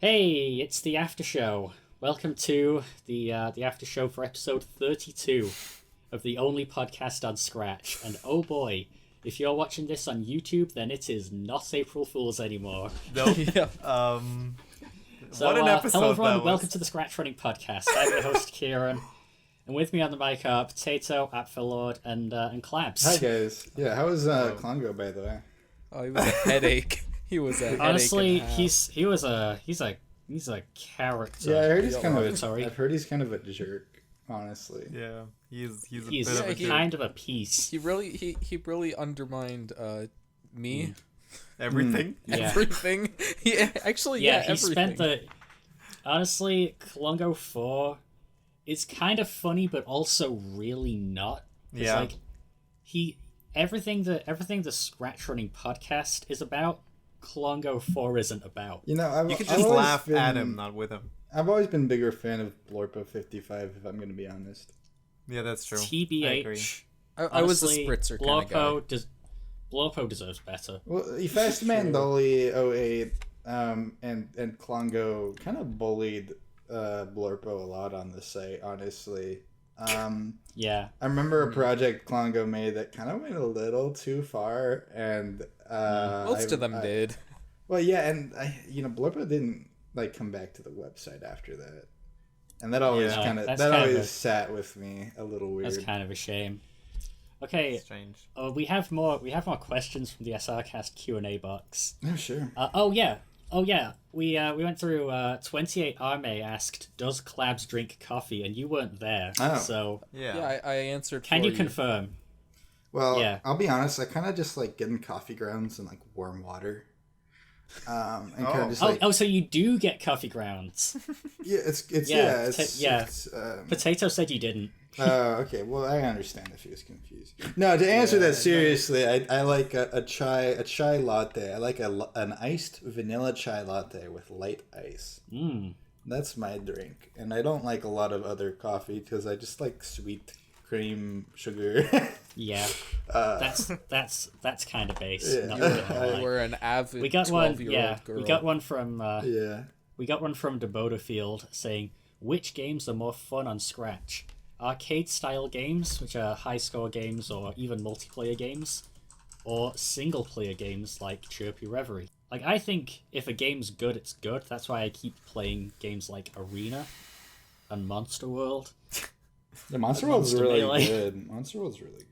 Hey, it's the Aftershow. Welcome to the Aftershow for episode 32 of the only podcast on Scratch. And oh boy, if you're watching this on YouTube, then it is not April Fool's anymore. Nope. Yeah. So, What an episode hello everyone, that was. welcome to the ScratchRunning podcast. I'm your host Kieran, and with me on the mic are Potato, Apfelord, and Clabs. Hi guys. Yeah, how was Klongo, by the way? Oh, he was a headache. He was a headache. Honestly, and a half. he's a character. Yeah, I heard he's Yeah, kind of. sorry. I've heard he's kind of a jerk. Honestly. Yeah, he's a He's bit of a he- kind of a piece. He really undermined me. everything. Yeah. Everything. He actually Yeah, he everything. spent the. Honestly, Klongo 4 is kind of funny, but also really not. It's Yeah. like everything the ScratchRunning podcast is about, Klongo 4 isn't about. You know, You could I've just always laugh been, at him, not with him. I've always been a bigger fan of Blorpo 55, if I'm going to be honest. Yeah, that's true. I agree. TBH. I was a honestly, spritzer kind of guy. Blorpo deserves better. Well, Fast Mandoli 08 and Klongo kind of bullied Blorpo a lot on the site, honestly. Yeah. I remember a project Klongo made that kind of went a little too far, and Most of them did. Well, yeah, and Blorpo didn't come back to the website after that, and that always Yeah, kind of that's that kind of always a- sat with me a little weird. That's kind of a shame. Okay, Strange. we have more questions from the SRCast Q&A box. Oh sure. Oh yeah. We went through 28 Arme asked, "Does Clabs drink coffee?" and you weren't there. Oh. So Yeah. Yeah, I answered. can for you confirm? Well, Yeah. I'll be honest. I kind of just like getting coffee grounds and warm water. And kind Oh. of just So you do get coffee grounds. yeah, it's Yeah, yeah. Potato said you didn't. Oh, okay. Well, I understand if he was confused. No, to answer that seriously, I like a chai latte. I like an iced vanilla chai latte with light ice. That's my drink, and I don't like a lot of other coffee because I just like sweet cream sugar. Yeah. That's kind of base. Yeah. Not gonna lie. We're an avid We got one. 12-year-old Yeah. girl. We got one from. Yeah. We got one from Field saying, "Which games are more fun on Scratch? Arcade-style games, which are high-score games or even multiplayer games, or single-player games like Chirpy Reverie?" Like, I think if a game's good, it's good. That's why I keep playing games like Arena and Monster World. The Monster World's Monster really Melee. good. Monster World's really good.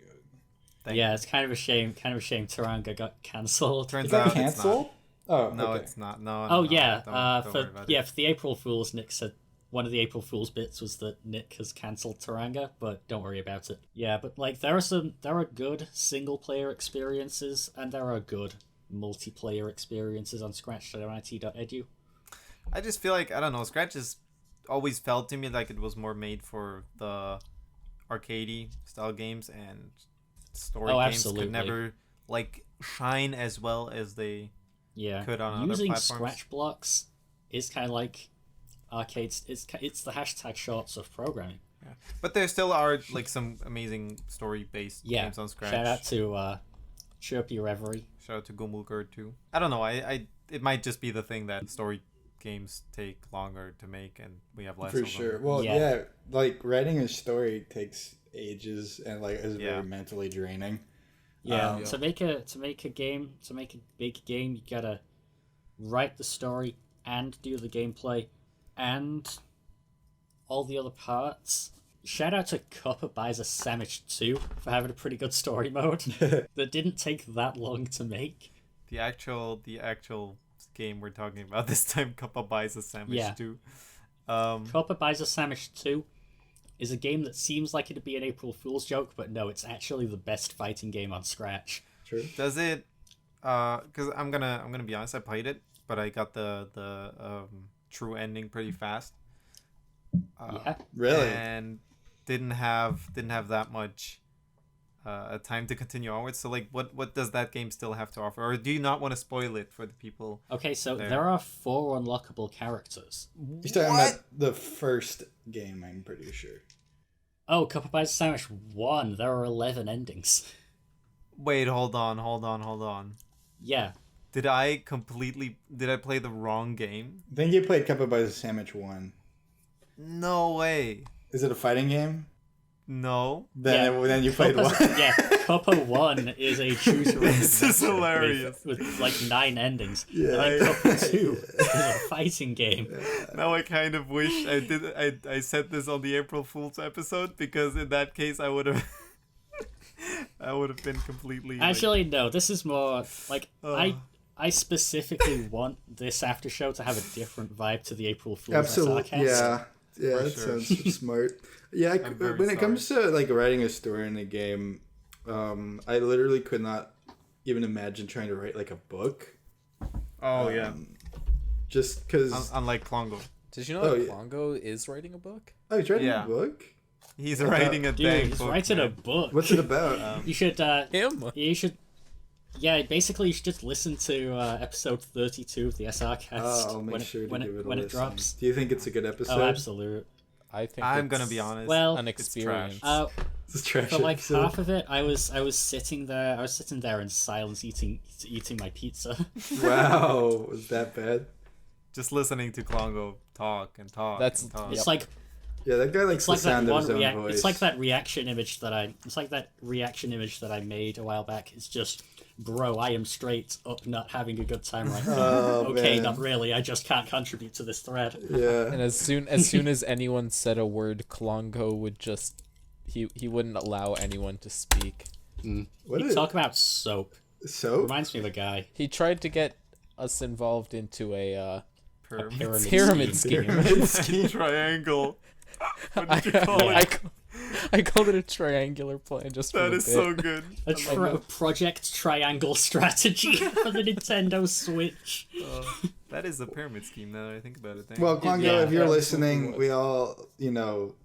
Thank Yeah, it's kind of a shame. Taranga got cancelled. Turns Is that out it's canceled? Oh, not. No, okay. it's not. No. Oh no, yeah, don't worry about it. for the April Fools, Nick said one of the April Fools bits was that Nick has cancelled Taranga, but don't worry about it. Yeah, but there are good single player experiences and there are good multiplayer experiences on scratch.mit.edu. I just feel like I don't know. Scratch has always felt to me like it was more made for the arcadey style games, and story games absolutely. could never shine as well as they Yeah, could on other using platforms. Scratch blocks is kind of like arcades. It's the hashtag shorts of programming. Yeah. But there still are some amazing story based Yeah, games on Scratch. shout out to Chirpy Reverie. Shout out to Gumulgurd too. I don't know. I it might just be the thing that story games take longer to make and we have less For of sure. them. Well, Yeah. yeah, writing a story takes ages and is Yeah. very mentally draining. Yeah, Yeah. to make a big game, you gotta write the story and do the gameplay and all the other parts. Shout out to Cuppa Buys a Sandwich 2 for having a pretty good story mode that didn't take that long to make. The actual game we're talking about this time, Kappa Buys a Sandwich Yeah. too. Cuppa Buys a Sandwich 2 is a game that seems like it'd be an April Fool's joke, but no, it's actually the best fighting game on Scratch. True. Does it? Because I'm gonna be honest. I played it, but I got the true ending pretty fast. Yeah. Really? And didn't have that much time to continue onwards. So what does that game still have to offer, or do you not want to spoil it for the people? Okay, so There. there are 4 unlockable characters. You're talking about the first game, I'm pretty sure. Oh, Cuppa Buys a Sandwich 1, there are 11 endings. Wait, hold on. Yeah. Did I play the wrong game? I think you played Cup of Butter Sandwich 1. No way. Is it a fighting game? No. Then you played 1. Yeah, Cuppa 1 is a choose your own This is adventure hilarious. with like 9 endings. Yeah. And then Cuppa 2 is a fighting game. Now I kind of wish I said this on the April Fool's episode, because in that case I would have been completely Actually, no, this is more like I specifically want this after show to have a different vibe to the April Fool's Absolutely. SRCast. Yeah, For that sure. sounds smart. Yeah, very when it comes to like writing a story in a game, I literally could not even imagine trying to write like a book. Oh yeah. Just because. Unlike Klongo. Did you know that Klongo is writing a book? Oh, he's writing Yeah. a book? He's writing a Dude, dang he's book, writing a man. book. What's it about? You should Him? you should basically you should just listen to episode 32 of the SRCast I'll make sure to when give it a when it listen. drops. Do you think it's a good episode? Oh, absolute. I think I'm it's gonna be honest. Well, an It's experience. trash. It's a trash For like episode. half of it, I was sitting there in silence eating my pizza. Wow, was that bad? Just listening to Klongo talk and talk. That's- and talk. It's like Yeah, that guy likes it's like the that sound of one his own voice. it's like that reaction image that I made a while back. It's just, bro, I am straight up not having a good time right now. Oh, Okay, man. not really. I just can't contribute to this thread. Yeah. And as soon as anyone said a word, Klongo would just he wouldn't allow anyone to speak. What You is talk about soap. soap? Reminds me of a guy. He tried to get us involved into a Pyramid scheme. Pyramid scheme. Triangle. What did you call it? I called it a triangular plan just for That the is bit. so good. A Project Triangle strategy for the Nintendo Switch. That is a pyramid scheme now that I think about it. Well, Klongo, Yeah, if you're that's listening, what it we all, your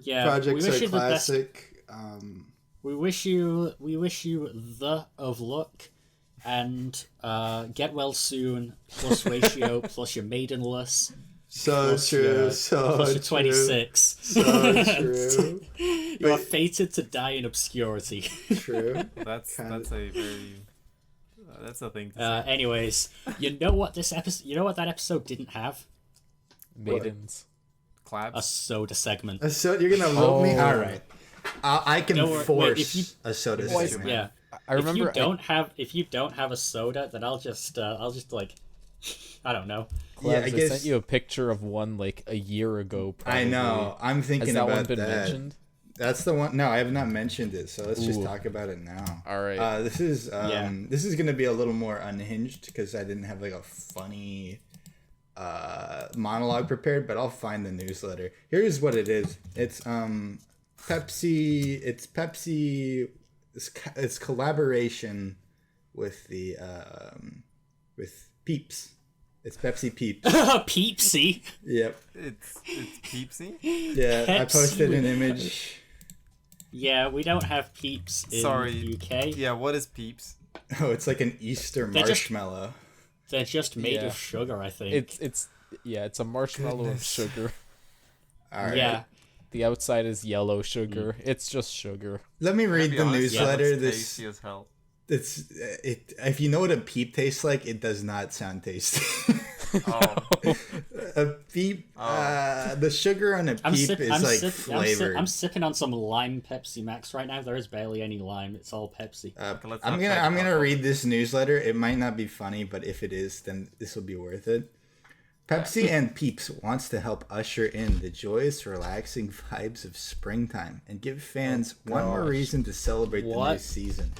Yeah, projects we wish are you the best. classic. We wish you the of luck, and get well soon. Plus ratio, plus your maidenless, So plus true, your, so plus your true. 26. So true. You are fated to die in obscurity. True. That's Kinda. a very that's a thing to say. Anyways, you know what that episode didn't have? Maidens. A Clabs. soda segment. A soda, you're gonna load me? Oh. Alright. I can Don't worry, force wait, if you- a soda Wait, segment. Yeah. I remember If you don't have a soda, then I'll just like, I don't know. Yeah, Clabs, I I guess sent you a picture of one like a year ago. Probably. I know. I'm Has thinking that about one been that. mentioned? That's the one. No, I have not mentioned it. So let's just Ooh. talk about it now. All right. This is Yeah. this is gonna be a little more unhinged because I didn't have like a funny monologue prepared, but I'll find the newsletter. Here's what it is. It's Pepsi. It's Pepsi. It's collaboration with the with Peeps. It's Pepsi Peeps. Peepsy. Yep. It's Peepsy. Yeah, I Pepsi posted an with- image. Yeah, we don't have Peeps in Sorry. the UK. Yeah, what is Peeps? Oh, it's like an Easter They're just- marshmallow. They're just made Yeah. of sugar, I think. It's a marshmallow Goodness. of sugar. All right. Yeah. The outside is yellow sugar. It's just sugar. Let me To read be the honest, newsletter. it's This tasty as hell. it's it. If you know what a peep tastes like, it does not sound tasty. Oh, A peep. The sugar on a peep is like flavored. I'm sipping on some lime Pepsi Max right now. There is barely any lime. It's all Pepsi. let's I'm not gonna try to I'm gonna talk read this newsletter. It might not be funny, but if it is, then this will be worth it. Pepsi and Peeps wants to help usher in the joyous, relaxing vibes of springtime and give fans one more gosh. reason to celebrate the new What? season.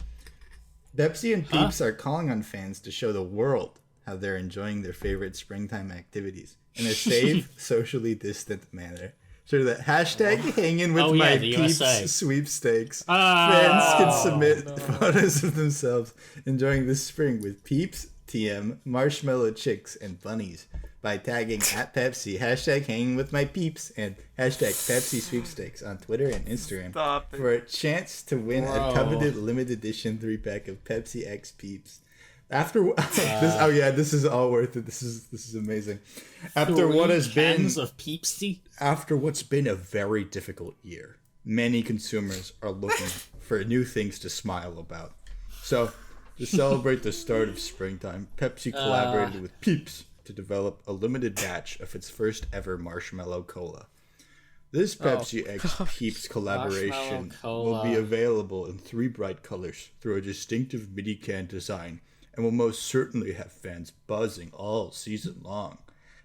Pepsi and Peeps are calling on fans to show the world how they're enjoying their favorite springtime activities in a safe, socially distant manner. So the hashtag hanging with Oh, yeah, my the Peeps USA. sweepstakes. Oh, Fans can submit photos of themselves enjoying the spring with Peeps, TM, Marshmallow Chicks, and Bunnies by tagging at Pepsi, hashtag hanging with my peeps, and hashtag Pepsi sweepstakes on Twitter and Instagram Stop it. for a chance to win Bro. a coveted limited edition 3-pack of Pepsi X Peeps. This is all worth it. This is amazing. After what has been cans of Peepsy. after what's been a very difficult year, many consumers are looking for new things to smile about. So, To celebrate the start of springtime, Pepsi collaborated with Peeps to develop a limited batch of its first ever marshmallow cola. This Pepsi X Peeps collaboration will be available in 3 bright colors through a distinctive mini can design and will most certainly have fans buzzing all season long,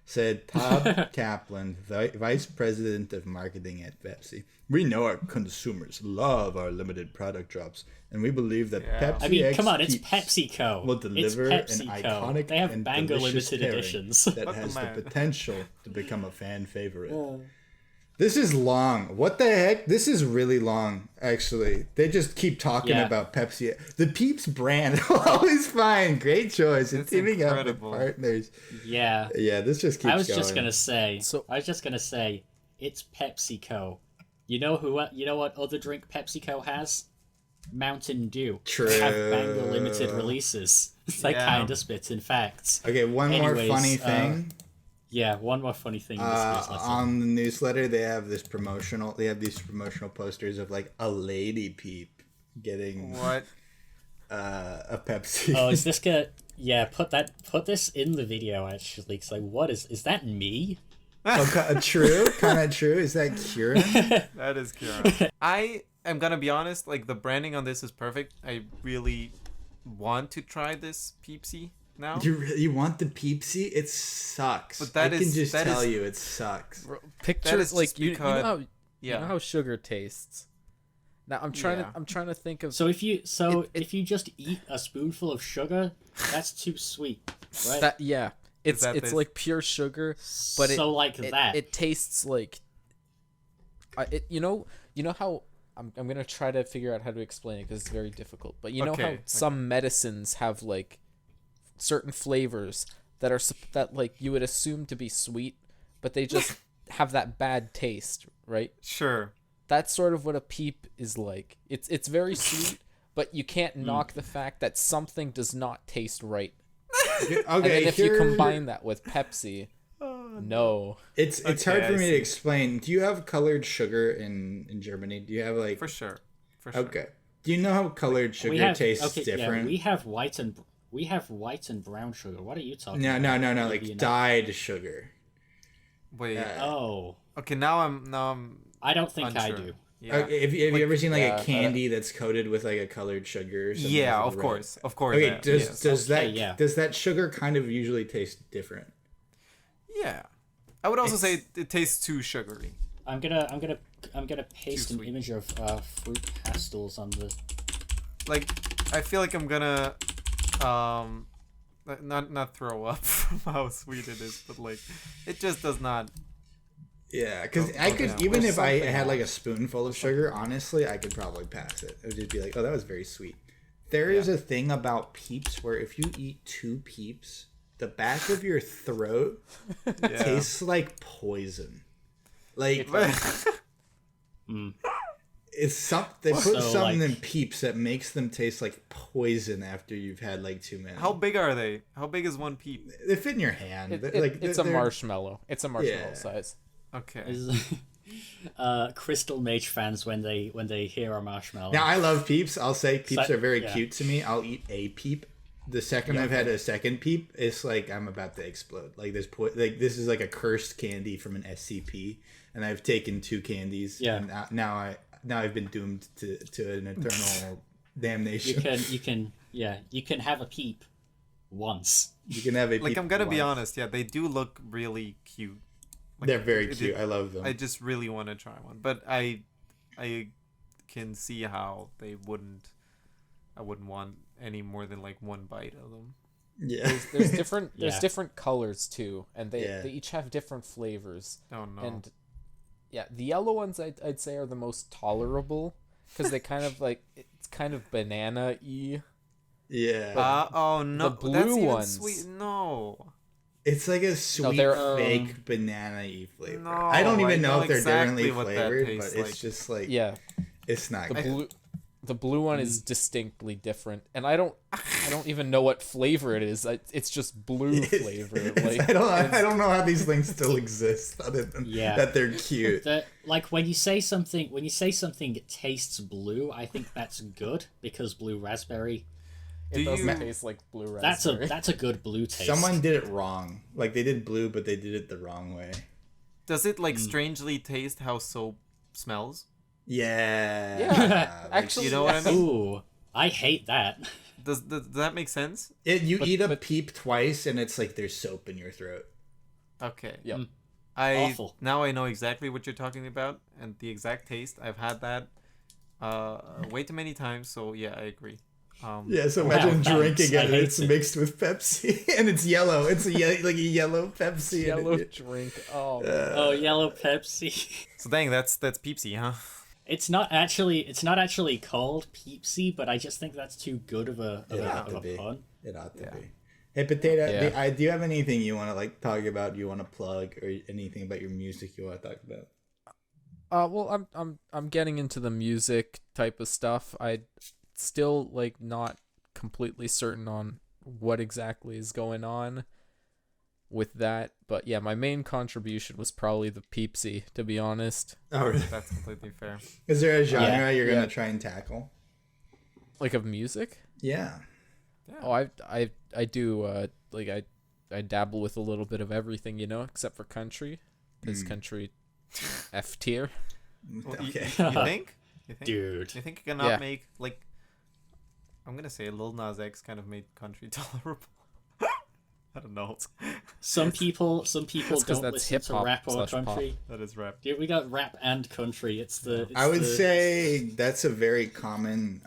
said Todd Kaplan, Vice President of Marketing at Pepsi. We know our consumers love our limited product drops, and we believe that Pepsi X come on, it's Peeps PepsiCo. will deliver an iconic They have and Bango delicious limited pairing editions. that has the potential to become a fan favorite. This is long. What the heck? This is really long, actually. They just keep talking about Pepsi. The Peeps brand, always fine. Great choice. And teaming up with partners. Yeah. Yeah, this just keeps going. I was just going to say, it's PepsiCo. You know what other drink PepsiCo has? Mountain Dew. True. They have Bango limited releases. They kind of spit in facts. Okay, one more funny thing. One more funny thing in this newsletter. On the newsletter, they have these promotional posters of like a lady peep getting a Pepsi. Oh, is this gonna? Yeah, put this in the video actually. Cause like, what is that me? True, kind of true. Is that Kieran? That is Kieran. I am gonna be honest. Like the branding on this is perfect. I really want to try this Peepsy now. You want the Peepsy? It sucks. But I can just tell you it sucks. Picture like you know how sugar tastes. Now I'm trying to think of. So if you just eat a spoonful of sugar, that's too sweet, right? It's like pure sugar, but it tastes like. You know how I'm gonna try to figure out how to explain it because it's very difficult. But you know how some medicines have like certain flavors that like you would assume to be sweet, but they just have that bad taste, right? Sure. That's sort of what a Peep is like. It's very sweet, but you can't knock the fact that something does not taste right. Okay, and then if you combine that with Pepsi, no. It's hard for me to explain. Do you have colored sugar in Germany? Do you have like For sure. Okay. Do you know how colored sugar tastes different? Yeah, we have white and brown sugar. What are you talking about? No, like dyed sugar. Wait. Okay, now I'm I don't think unsure. I do. Yeah. Have you ever seen like a candy that's coated with like a colored sugar? Or something yeah, of course. Okay, does that sugar kind of usually taste different? Yeah, I would also say it tastes too sugary. I'm gonna paste an image of fruit pastels on the. Like, I feel like I'm gonna not throw up from how sweet it is, but like, it just does not. Yeah, because I could even if I had like a spoonful of sugar, honestly, I could probably pass it. It would just be like, oh, that was very sweet. There is a thing about Peeps where if you eat 2 Peeps, the back of your throat tastes like poison. Like it's something they put something in Peeps that makes them taste like poison after you've had like 2 minutes. How big are they? How big is one Peep? They fit in your hand. It's a marshmallow. It's a marshmallow size. Okay. Crystal Mage fans when they hear a marshmallow. Now I love Peeps. I'll say Peeps are very cute to me. I'll eat a Peep. The second I've had a second Peep, it's like I'm about to explode. Like this is like a cursed candy from an SCP, and I've taken 2 candies. Yeah. And now I've been doomed to an eternal damnation. You can have a Peep once. You can have a Peep. Like I'm gonna be honest, they do look really cute. Like, they're very cute. I love them. I just really want to try one, but I can see how I wouldn't want any more than like 1 bite of them. Yeah. There's different colors too, and they each have different flavors. Oh no. And the yellow ones I'd say are the most tolerable because they kind of like it's kind of banana-y. Yeah. Oh no. The blue That's even ones. sweet. No. It's like a sweet fake banana-y flavor. No, I don't even know if they're exactly differently flavored, but like. it's just like it's not the blue one is distinctly different, and I don't even know what flavor it is. It's just blue flavor. Like I don't know how these things still exist other than that they're cute. Like when you say something tastes blue, I think that's good because blue raspberry It doesn't taste like blue raspberry. That's a good blue taste. Someone did it wrong. Like they did blue, but they did it the wrong way. Does it like strangely taste how soap smells? Yeah. Yeah. Actually, you know what I mean? Ooh, I hate that. Does that make sense? You eat a peep twice, and it's like there's soap in your throat. Okay. Yep. Awful. Now I know exactly what you're talking about and the exact taste. I've had that way too many times, so yeah, I agree. Yeah, so imagine drinking it, and it's it. mixed with Pepsi, and it's yellow. It's like a yellow Pepsi. Yellow drink. Oh, yellow Pepsi. So dang, that's Peepsy, huh? It's not actually called Peepsy, but I just think that's too good of a pun. It ought to be. Hey, Potato, do you have anything you want to like talk about? You want to plug, or anything about your music you want to talk about? Well, I'm getting into the music type of stuff. I still like not completely certain on what exactly is going on with that, but yeah, my main contribution was probably the Peepsy, to be honest. Oh, really? That's completely fair. Is there a genre you're gonna try and tackle? Like of music? Yeah. Oh, I do like I dabble with a little bit of everything, except for country, because country F tier. Okay. You think? Dude. You think you cannot make like? I'm gonna say Lil Nas X kind of made country tolerable. I don't know. Some people don't listen to rap or country. Pop. That is rap. Dude, we got rap and country. I would say that's a very common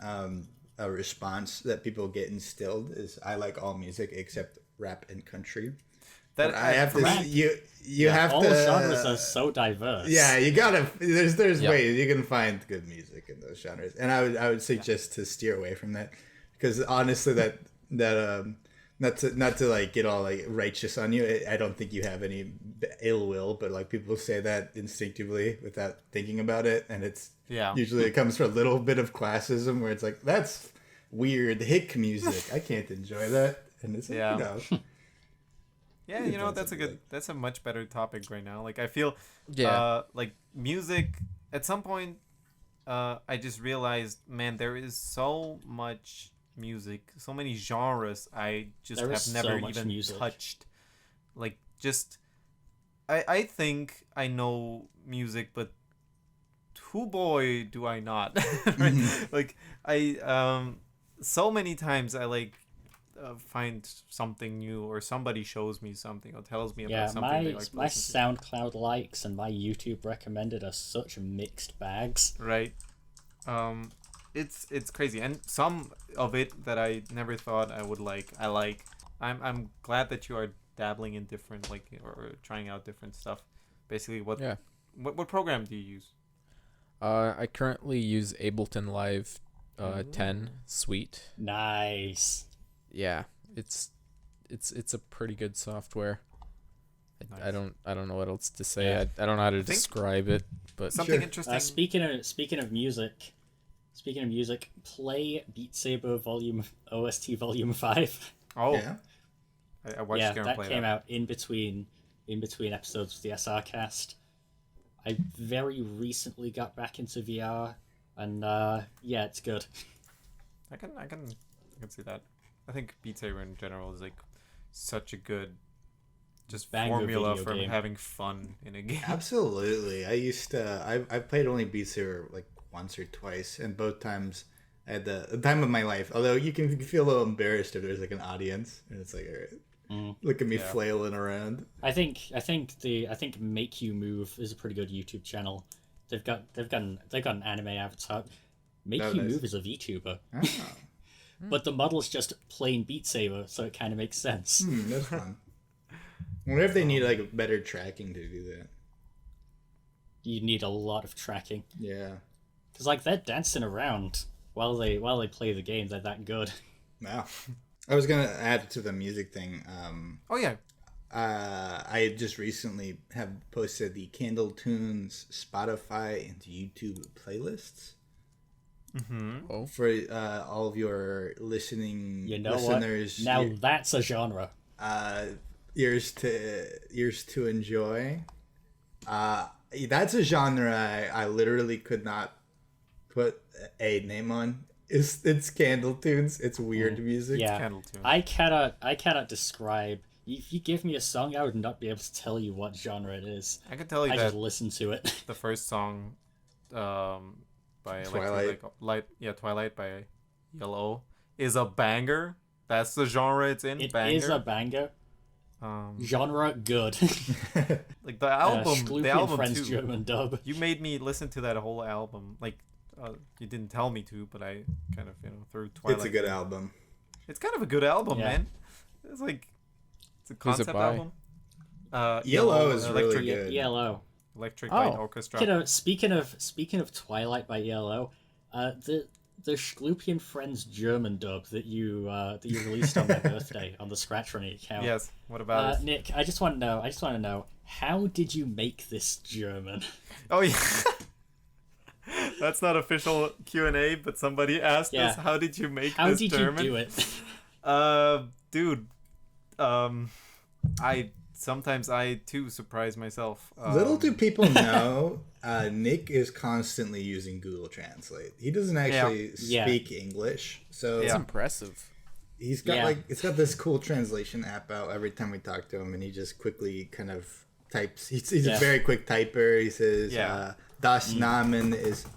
a response that people get instilled is I like all music except rap and country. That I have to rap, you have all to. All genres are so diverse. Yeah, you gotta. There's ways you can find good music in those genres, and I would suggest to steer away from that because honestly, that not to like get all like righteous on you. I don't think you have any ill will, but like people say that instinctively without thinking about it, and it's usually it comes from a little bit of classism where it's like that's weird hick music. I can't enjoy that, and it's Yeah, that's a much better topic right now. Like I feel like music at some point I just realized, man, there is so much music, so many genres I just have never even touched. Like just I think I know music, but who boy do I not. Right? Like I so many times I like find something new, or somebody shows me something or tells me about something they like. My SoundCloud likes and my YouTube recommended are such mixed bags. Right. It's crazy, and some of it that I never thought I would like, I like. I'm glad that you are dabbling in different or trying out different stuff. Basically, what program do you use? I currently use Ableton Live 10 Suite. Nice. Yeah, it's a pretty good software. Nice. I don't know what else to say. Yeah. I don't know how to describe it, but something interesting. Speaking of music, play Beat Saber OST Volume 5. Oh yeah, I watched you that play came out in between episodes of the SRCast. I very recently got back into VR, and it's good. I can see that. I think Beat Saber in general is like such a good formula for having fun in a game. Absolutely. I used to I played only Beat Saber like once or twice, and both times I had the time of my life. Although you can feel a little embarrassed if there's like an audience and it's like, all right, look at me flailing around. I think Make You Move is a pretty good YouTube channel. They've got an anime avatar. Make You Move is a VTuber. Oh. But the model's just plain Beat Saber, so it kind of makes sense. That's fun. I wonder if they need like better tracking to do that. You need a lot of tracking. Yeah. Because like they're dancing around while they play the game. They're that good. Wow. I was gonna add to the music thing. I just recently have posted the Candle Tunes Spotify and YouTube playlists. Mm-hmm. For all of your listeners. What? Now that's a genre. Ears to enjoy. That's a genre I literally could not put a name on. It's candle tunes. It's weird music. Yeah, Candle tunes. I cannot describe. If you give me a song, I would not be able to tell you what genre it is. I can tell you I that just listen to it. the first song, by Twilight. Twilight by Yellow is a banger. That's the genre it's in. It banger. is a banger. Genre good. Like the album, the album Friends too. German dub. You made me listen to that whole album. Like, you didn't tell me to, but I kind of through Twilight. It's a good album. It's kind of a good album, Yeah. man. It's like it's a Who's it concept by? album. Yellow is Electric, really good. ELO. Electric Light Oh. Orchestra. Speaking of Twilight by ELO, the Schlupian Friends German dub that you released on my birthday on the ScratchRunning account. Yes. What about it? Nick, I just want to know how did you make this German? Oh yeah. That's not official Q&A, but somebody asked us, how did you make how this did German? you do it? Dude, I sometimes too surprise myself. Little do people know, Nick is constantly using Google Translate. He doesn't actually speak English, so It's impressive. he's got it's got this cool translation app out every time we talk to him, and he just quickly kind of types. He's a very quick typer. He says, "Das Namen ist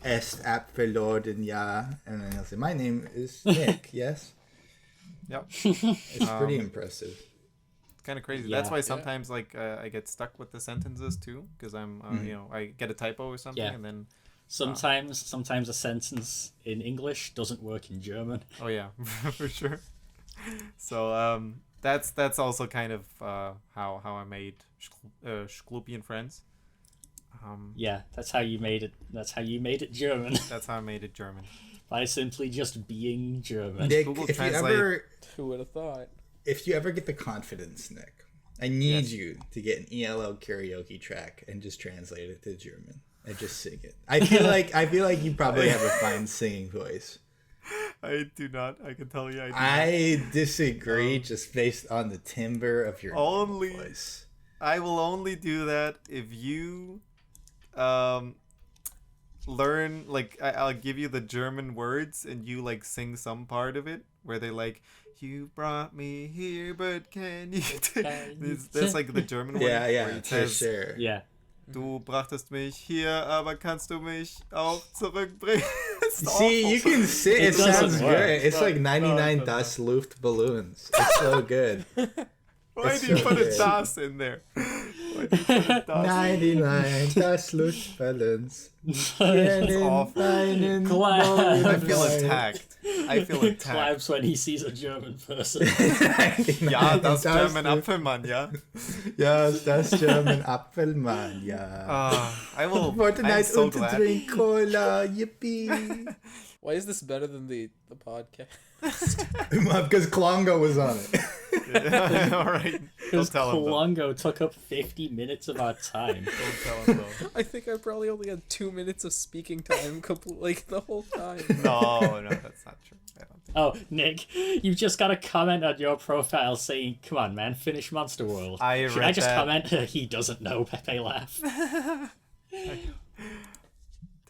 Apfelorden, ja," and then he'll say, "My name is Nick." Yes. Yep. It's pretty impressive. Kind of crazy. Yeah. That's why sometimes I get stuck with the sentences too, because I'm I get a typo or something, and then Sometimes a sentence in English doesn't work in German. oh yeah, for sure. So that's also kind of how I made Schlupian Friends. That's how you made it. That's how you made it German. That's how I made it German. By simply just being German. Nick, Google if Translate. Who would have thought? you ever get the confidence, Nick, I need you to get an ELO karaoke track and just translate it to German and just sing it. I feel like you probably have a fine singing voice. I do not. I can tell you. I disagree, just based on the timbre of your voice. I will only do that if you learn, like, I'll give you the German words and you like sing some part of it where they like, you brought me here, but can you that's like the German word. Yeah, for sure. Yeah. Du brachtest mich hier, aber kannst du mich auch zurückbringen? See, you can sing. It sounds good. It's like 99 Das Luftballons. It's so good. Why do you put a Das in there? Why do you put a Das? 99 Das Luftballons. It's awful. I feel attacked. Clabs when he sees a German person. Ja, das German Apfelmann, ja. Ja, das German Apfelmann, ja. I will. For tonight, I'm so glad. drink cola, yippee. Why is this better than the podcast? Because Klongo was on it. All right. Because Don't tell him. Klongo took up 50 minutes of our time. Don't tell him though. I think I probably only had 2 minutes of speaking time like the whole time. No, that's not true. I don't think. Oh, Nick, you've just got a comment on your profile saying, "Come on, man, finish Monster World." Should read I just that. comment? He doesn't know. Pepe laugh.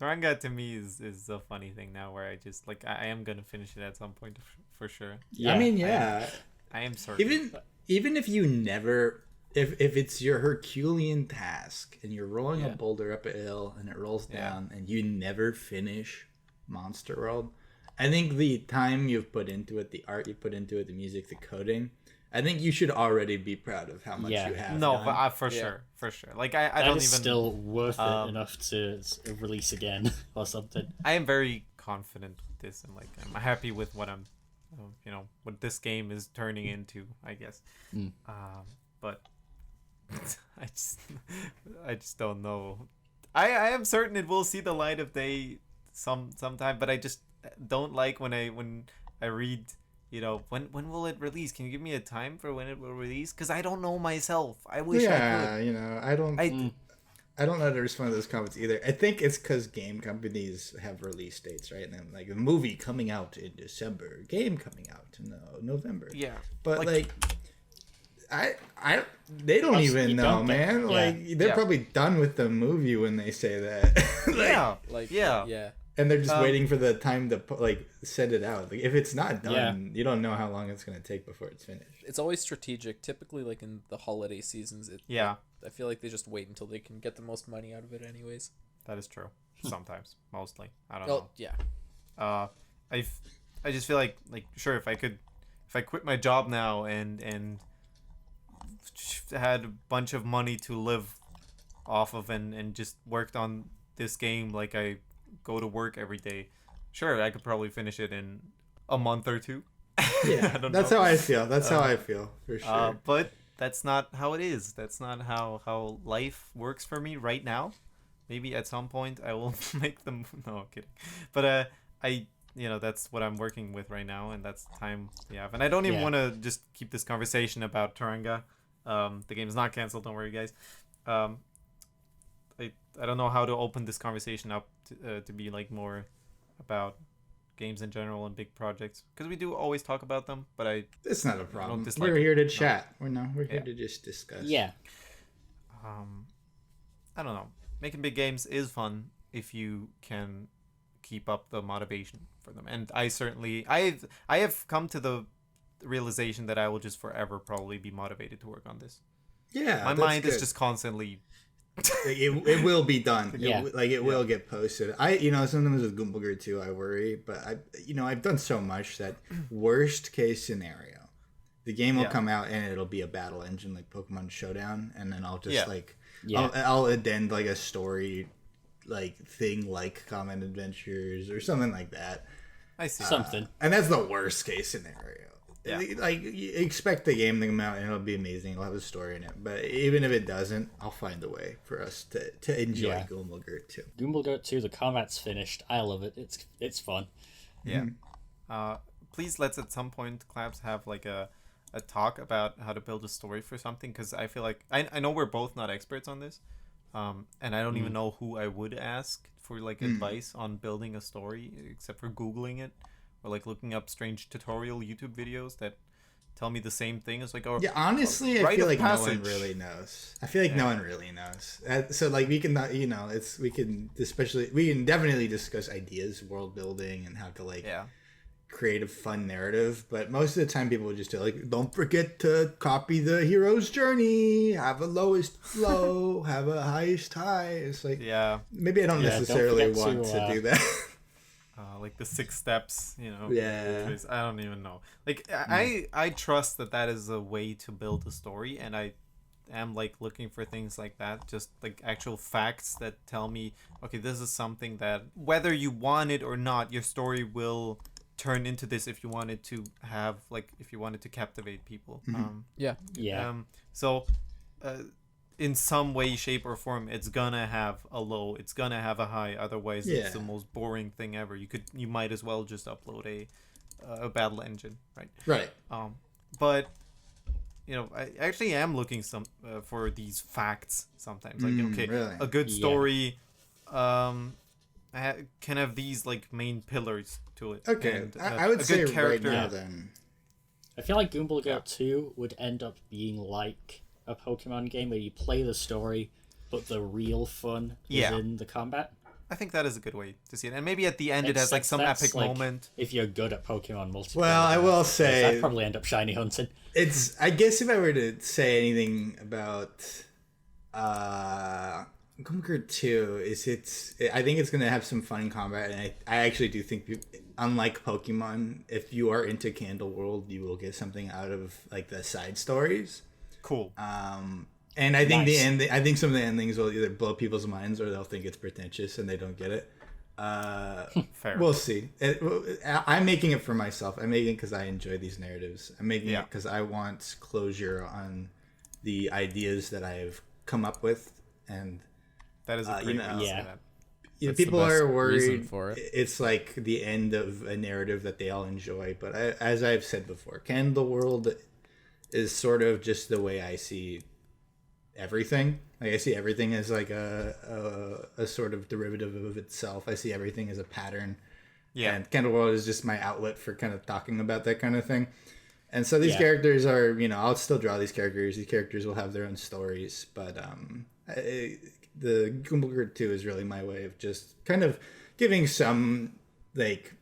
Taranga to me is a funny thing now, where I just like I am gonna finish it at some point for sure. I mean, yeah. I am certain. Even if you never, if it's your Herculean task and you're rolling a boulder up a hill and it rolls down and you never finish Monster World, I think the time you've put into it, the art you put into it, the music, the coding, I think you should already be proud of how much you have. No, done. but for sure. Like I That don't is even. still worth it enough to release again or something. I am very confident with this, and like I'm happy with what I'm, what this game is turning into, I guess. But I just don't know. I am certain it will see the light of day sometime, but I just don't like when I read, when will it release? Can you give me a time for when it will release? Because I don't know myself. I wish I could. I don't know how to respond to those comments either. I think it's because game companies have release dates, right? And then like a movie coming out in December, game coming out in November. Yeah, but they don't even know, man. Yeah. Like they're probably done with the movie when they say that. And they're just waiting for the time to like send it out. Like if it's not done, you don't know how long it's gonna take before it's finished. It's always strategic. Typically, like in the holiday seasons, I feel like they just wait until they can get the most money out of it, anyways. That is true. Sometimes, mostly. I don't know. Yeah. I just feel like sure, if I quit my job now and had a bunch of money to live off of and just worked on this game like I go to work every day, sure, I could probably finish it in a month or two. Yeah, that's how I feel. That's how I feel, for sure. But that's not how it is. That's not how life works for me right now. Maybe at some point I will make them. No, I'm kidding. But that's what I'm working with right now, and that's the time we have. And I don't even want to just keep this conversation about Turanga. The game is not canceled. Don't worry, guys. I don't know how to open this conversation up to be like more about games in general and big projects, because we do always talk about them, but it's not a problem. We're here to chat. We're here to just discuss. Yeah. I don't know. Making big games is fun if you can keep up the motivation for them, and I have come to the realization that I will just forever probably be motivated to work on this. Yeah, my mind is just constantly. it will be done. Yeah. It will get posted. Sometimes with Gumblegard 2 I worry, but I've done so much that worst case scenario, the game will come out and it'll be a battle engine like Pokemon Showdown, and then I'll just I'll addend like a story like thing like Common Adventures or something like that. I see something, and that's the worst case scenario. Yeah. Like, you expect the game to come out and it'll be amazing. It'll have a story in it. But even if it doesn't, I'll find a way for us to enjoy Gumblegard 2. Gumblegard 2, the combat's finished. I love it. It's fun. Yeah. Please let's at some point, Clabs, have like a talk about how to build a story for something, because I feel like I know we're both not experts on this, and I don't even know who I would ask for like advice on building a story except for Googling it. Or like looking up strange tutorial YouTube videos that tell me the same thing. It's like, honestly, I feel like no one really knows. I feel like no one really knows. So like we can definitely discuss ideas, world building, and how to create a fun narrative. But most of the time, people would just do don't forget to copy the hero's journey. Have a lowest low, have a highest high. It's like maybe I don't necessarily want to do that. Like the 6 steps, Yeah. I don't even know. Like I trust that is a way to build a story, and I am like looking for things like that, just like actual facts that tell me, okay, this is something that whether you want it or not, your story will turn into this if you wanted to captivate people. So in some way, shape, or form, it's gonna have a low, it's gonna have a high. Otherwise, it's the most boring thing ever. You might as well just upload a battle engine, right? Right. But I actually am looking for these facts sometimes. Like, really? A good story, can have these like main pillars to it. Okay, and, I would say character. right now then. I feel like Gumblegard 2 would end up being like a Pokemon game where you play the story, but the real fun is in the combat. I think that is a good way to see it, and maybe at the end it has like some epic moment. If you're good at Pokemon multiplayer. Well, I will say I'd probably end up shiny hunting. I guess if I were to say anything about Gumblegard 2, I think it's gonna have some fun in combat, and I actually do think unlike Pokemon, if you are into Candle World, you will get something out of like the side stories. Cool. And I think I think some of the endings will either blow people's minds or they'll think it's pretentious and they don't get it. Fair. We'll see. I'm making it for myself. I'm making it because I enjoy these narratives. I'm making it because I want closure on the ideas that I've come up with, and that is a great people are worried for it. It's like the end of a narrative that they all enjoy. But as I've said before, Candle World is sort of just the way I see everything. Like I see everything as like a sort of derivative of itself. I see everything as a pattern. Yeah. And Candle World is just my outlet for kind of talking about that kind of thing. And so these characters are, I'll still draw these characters. These characters will have their own stories, but the Gumblegard 2 is really my way of just kind of giving some like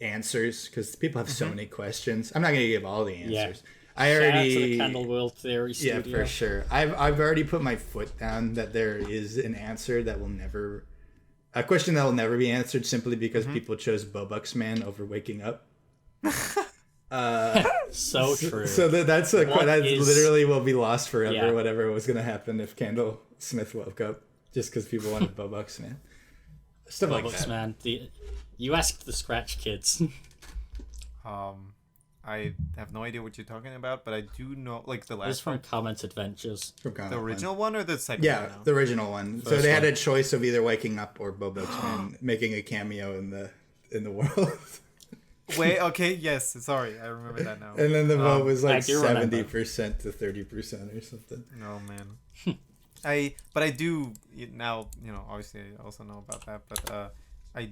answers because people have so many questions. I'm not gonna give all the answers. Yeah. I Shout already out to the Candle World Theory Studio. Yeah, for sure. I've already put my foot down that there is an answer that will never, a question that will never be answered simply because people chose Bobucks Man over waking up. So true. So that's literally will be lost forever. Yeah. Whatever was gonna happen if Candle Smith woke up just because people wanted Bobucks Man. Stuff like that. Man. You asked the Scratch Kids. I have no idea what you're talking about, but I do know, like, the last It's from Comment Adventures. The original one or the second one? Yeah, the original one. So they had a choice of either waking up or Bobucks Man making a cameo in the world. Wait, okay, yes, sorry, I remember that now. And then the vote was like 70% to 30% or something. No, man. I do now, obviously I also know about that, but I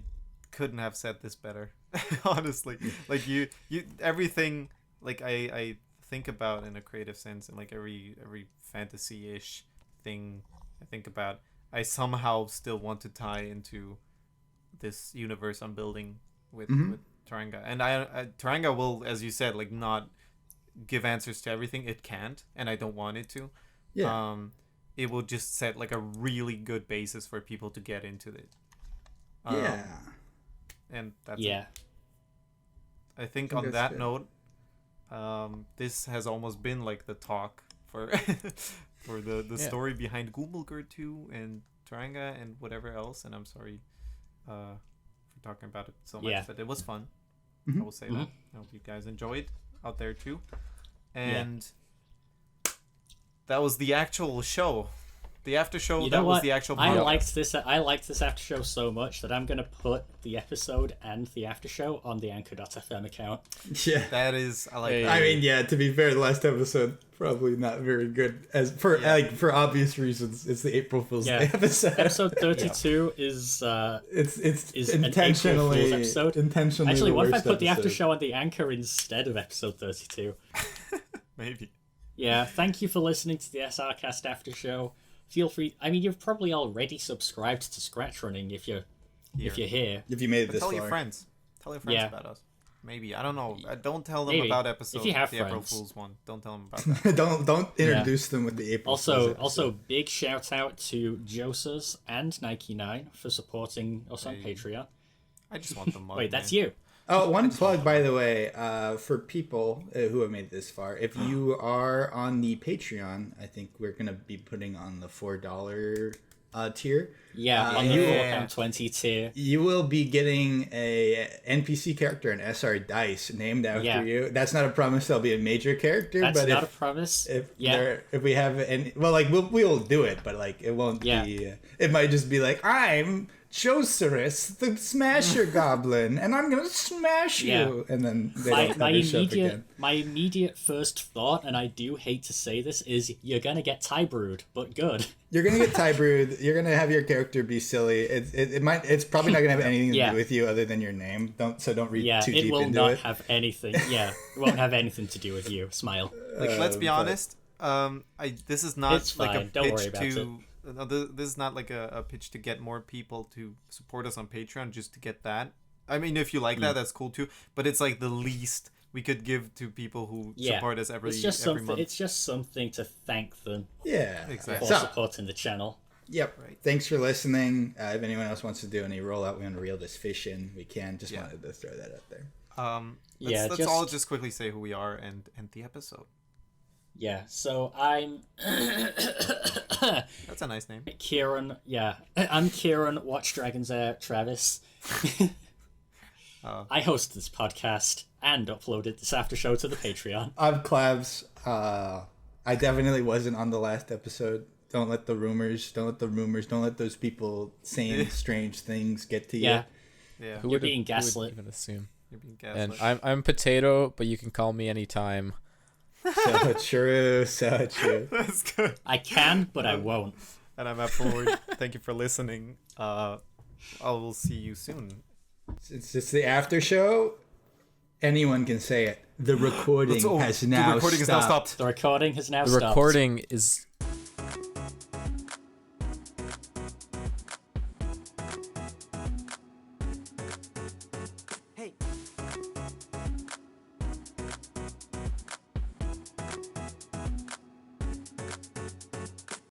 couldn't have said this better. Honestly, like you everything, like I think about in a creative sense, and like every fantasy-ish thing I think about, I somehow still want to tie into this universe I'm building with Taranga. And I Taranga will, as you said, like not give answers to everything. It can't, and I don't want it to. Yeah. It will just set like a really good basis for people to get into it. Yeah. And that's it. I think on that note, this has almost been like the talk for for the story behind Gumbelgurt 2 and Taranga and whatever else. And I'm sorry for talking about it so much, but it was fun. I will say that. I hope you guys enjoyed out there too. And that was the actual show. The after show, was the actual I liked this after show so much that I'm gonna put the episode and the after show on the Anchor.fm account. Yeah. That is I like that. I mean, to be fair, the last episode probably not very good for obvious reasons. It's the April Fool's Day episode. Episode 32 is intentionally an April Fool's episode. Intentionally. Actually, what if I put the after show on the Anchor instead of episode 32? Maybe. Yeah, thank you for listening to the SRCast after show. Feel free. I mean, you've probably already subscribed to ScratchRunning if you're here. If you made it this far. Tell your friends about us. Maybe, I don't know. Don't tell them about episode the April Fool's one. Don't tell them about that. don't introduce them with the April Fool's episode. Also, big shout out to Josas and Nike9 for supporting us on Patreon. I just want them. Wait, that's you. Oh, one plug, by the way, for people who have made it this far. If you are on the Patreon, I think we're going to be putting on the $4 tier. Yeah, on the $4.20 tier. You will be getting a NPC character, an SR Dice, named after you. That's not a promise there'll be a major character. That's not a promise. If we have any... Well, like, we'll do it, but, like, it won't be... it might just be like, I'm... Jocerus, the Smasher Goblin, and I'm gonna smash you. And then my immediate first thought, and I do hate to say this, is you're gonna get tie brewed, but good. You're gonna get tie brewed. You're gonna have your character be silly. It's probably not gonna have anything to do with you other than your name. Don't read too deep into it. It will not have anything. Yeah, it won't have anything to do with you. Smile. Like, let's be honest. This is not like a Don't worry pitch about it. No, this is not like a pitch to get more people to support us on Patreon just to get that. I mean, if you like that, that's cool too. But it's like the least we could give to people who support us every month. It's just something to thank them. Exactly. For supporting the channel. Yep. Right. Thanks for listening. If anyone else wants to do any rollout, we want to reel this fish in. We can. Just wanted to throw that out there. Let's all just quickly say who we are and end the episode. Yeah, so I'm... That's a nice name. Kieran, I'm Kieran, Watch Dragons Travis. I host this podcast and uploaded this after show to the Patreon. I'm Clabs. I definitely wasn't on the last episode. Don't let those people saying strange things get to you. Yeah. You're being gaslit. Who would even assume? You're being gaslit. And I'm Potato, but you can call me anytime. So true. That's good. I can, but I won't. And I'm Forward. Thank you for listening. I will see you soon. It's the after show. Anyone can say it. The recording has now stopped. The recording has now stopped. The recording is